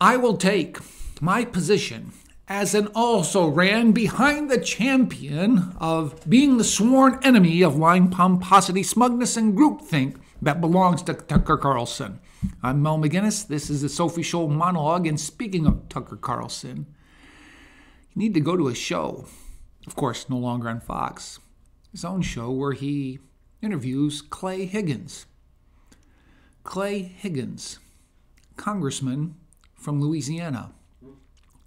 I will take my position as an also-ran behind the champion of being the sworn enemy of lying pomposity, smugness, and groupthink that belongs to Tucker Carlson. I'm Mel McGinnis. This is the Sophie Scholl Monologue. And speaking of Tucker Carlson, you need to go to his show, of course, no longer on Fox, his own show where he interviews Clay Higgins. Clay Higgins, congressman from Louisiana.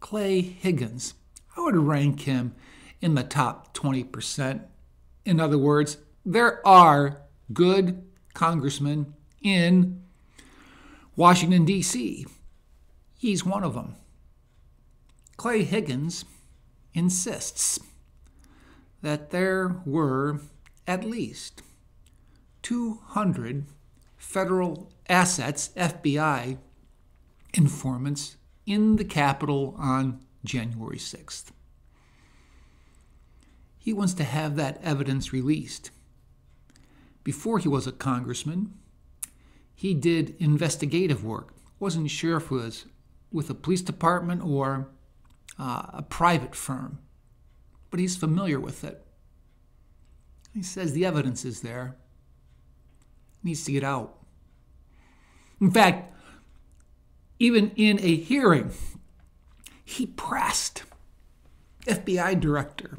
Clay Higgins, I would rank him in the top 20%. In other words, there are good congressmen in Washington, D.C. He's one of them. Clay Higgins insists that there were at least 200 federal assets, FBI informants, in the Capitol on January 6th. He wants to have that evidence released. Before he was a congressman, he did investigative work. Wasn't sure if it was with a police department or a private firm, but he's familiar with it. He says the evidence is there. Needs to get out. In fact, even in a hearing, he pressed FBI Director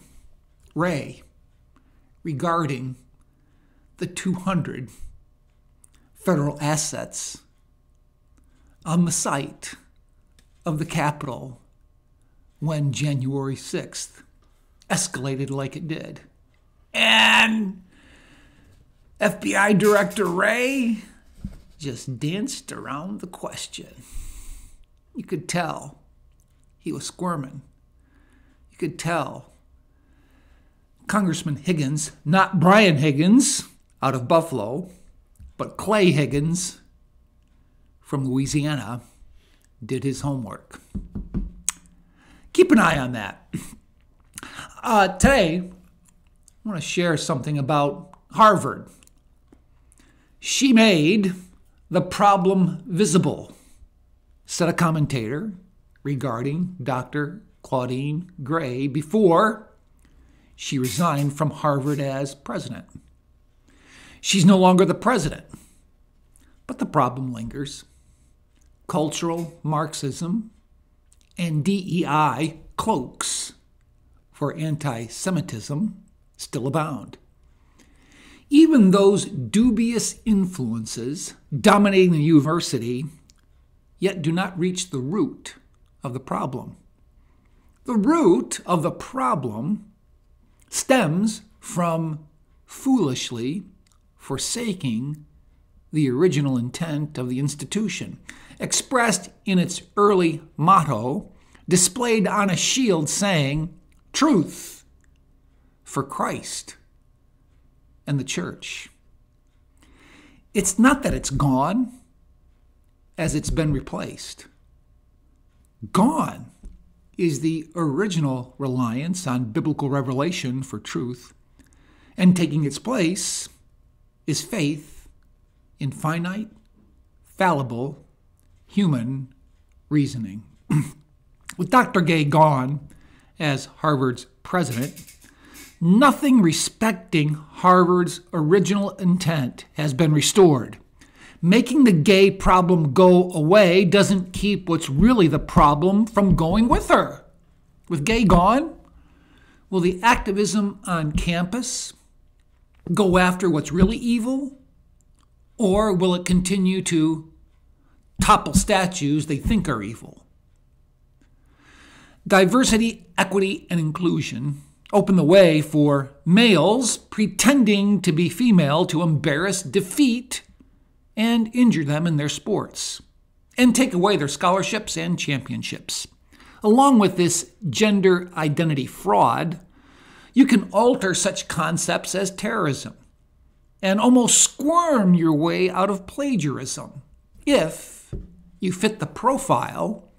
Wray regarding the 200 federal assets on the site of the Capitol when January 6th escalated like it did. And FBI Director Wray just danced around the question. You could tell he was squirming. You could tell Congressman Higgins, not Brian Higgins out of Buffalo, but Clay Higgins from Louisiana, did his homework. Keep an eye on that. Today, I want to share something about Harvard. She made the problem visible, said a commentator regarding Dr. Claudine Gray before she resigned from Harvard as president. She's no longer the president, but the problem lingers. Cultural Marxism and DEI cloaks for anti-Semitism still abound. Even those dubious influences dominating the university yet do not reach the root of the problem. The root of the problem stems from foolishly forsaking the original intent of the institution, expressed in its early motto, displayed on a shield saying, "Truth for Christ and the church." It's not that it's gone, as it's been replaced. Gone is the original reliance on biblical revelation for truth, and taking its place is faith in finite, fallible, human reasoning. With Dr. Gay gone as Harvard's president, nothing respecting Harvard's original intent has been restored. Making the gay problem go away doesn't keep what's really the problem from going with her. With Gay gone, will the activism on campus go after what's really evil? Or will it continue to topple statues they think are evil? Diversity, equity, and inclusion open the way for males pretending to be female to embarrass, defeat, and injure them in their sports, and take away their scholarships and championships. Along with this gender identity fraud, you can alter such concepts as terrorism and almost squirm your way out of plagiarism if you fit the profile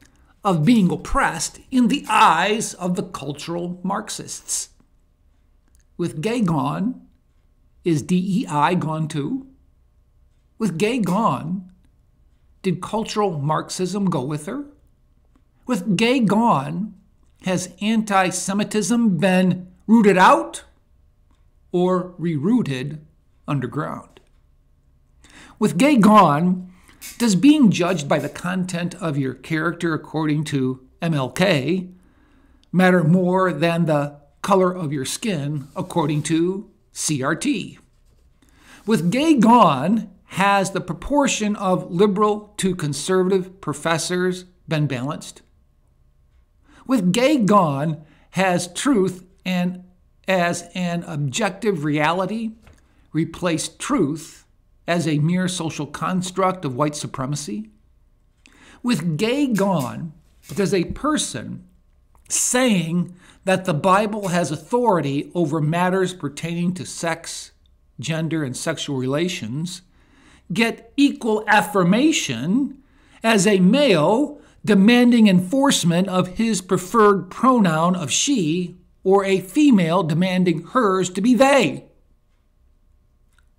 of being oppressed in the eyes of the cultural Marxists. With Gay gone, is DEI gone too? With Gay gone, did cultural Marxism go with her? With gay gone, has anti-Semitism been rooted out or rerouted underground? With gay gone, does being judged by the content of your character according to MLK matter more than the color of your skin according to CRT? With gay gone, has the proportion of liberal to conservative professors been balanced? With gay gone, has truth and as an objective reality replaced truth as a mere social construct of white supremacy? With gay gone, does a person saying that the Bible has authority over matters pertaining to sex, gender, and sexual relations get equal affirmation as a male demanding enforcement of his preferred pronoun of she, or a female demanding hers to be they?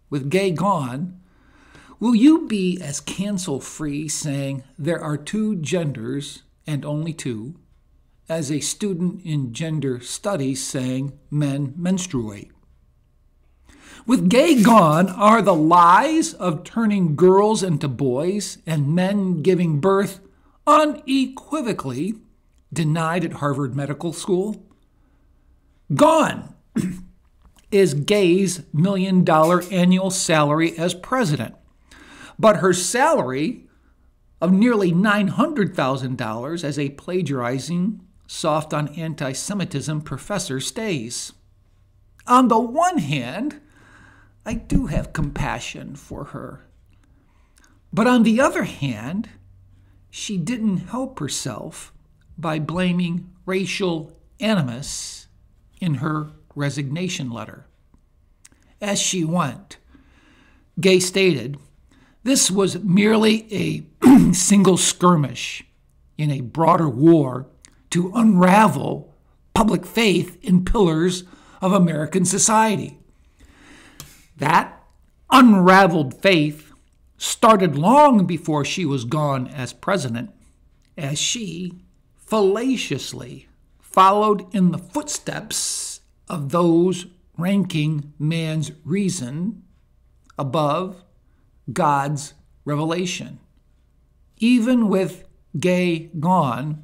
With gay gone, will you be as cancel-free saying there are two genders and only two, as a student in gender studies saying men menstruate? With gay gone, are the lies of turning girls into boys and men giving birth unequivocally denied at Harvard Medical School? Gone is Gay's $1 million annual salary as president, but her salary of nearly $900,000 as a plagiarizing, soft on anti-Semitism professor stays. On the one hand, I do have compassion for her, but on the other hand, she didn't help herself by blaming racial animus in her resignation letter. As she went, Gay stated, "This was merely a single skirmish in a broader war to unravel public faith in pillars of American society." That unraveled faith started long before she was gone as president, as she fallaciously followed in the footsteps of those ranking man's reason above God's revelation. Even with Gay gone,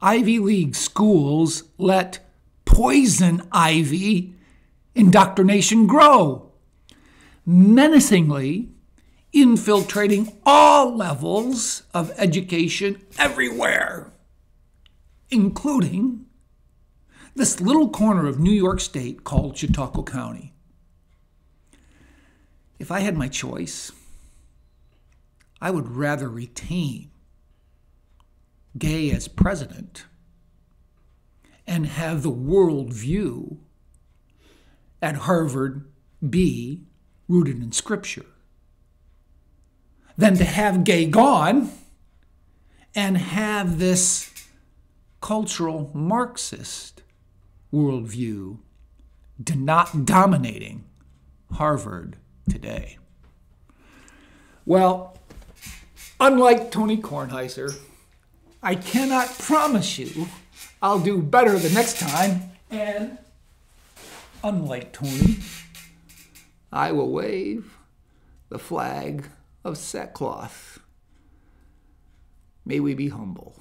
Ivy League schools let poison ivy indoctrination grow, menacingly infiltrating all levels of education everywhere, including this little corner of New York State called Chautauqua County. If I had my choice, I would rather retain Gay as president and have the worldview at Harvard be rooted in Scripture than to have Gay gone and have this cultural Marxist worldview not dominating Harvard today. Well, unlike Tony Kornheiser, I cannot promise you I'll do better the next time, and unlike Tony, I will wave the flag of sackcloth. May we be humble.